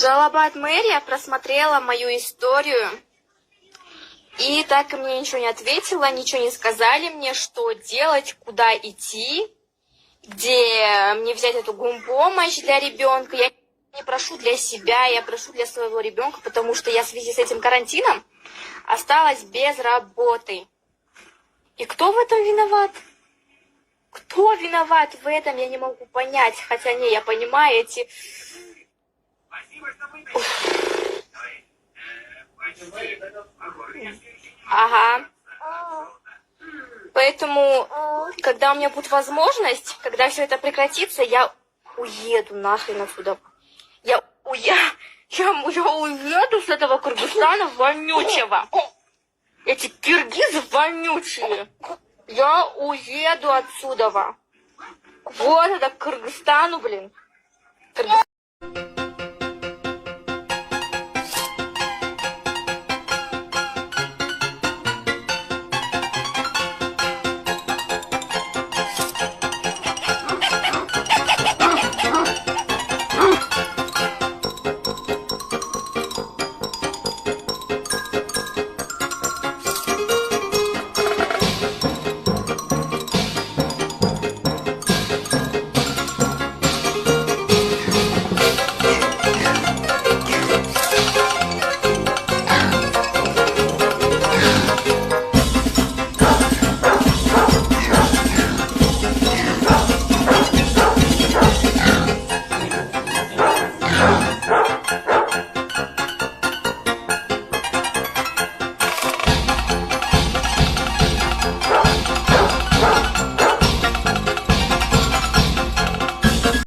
Жалобат мэрия просмотрела мою историю и так и мне ничего не ответила, ничего не сказали мне, что делать, куда идти, где мне взять эту гумпомощь для ребенка. Я не прошу для себя, я прошу для своего ребенка, потому что я в связи с этим карантином осталась без работы. И кто в этом виноват? Кто виноват в этом, я не могу понять. Хотя не, я понимаю эти... Ага. Поэтому, когда у меня будет возможность, когда все это прекратится, я уеду нахрен отсюда. Я уеду с этого Кыргызстана вонючего. Эти киргизы вонючие. Я уеду отсюда. Вот это к Кыргызстану, блин.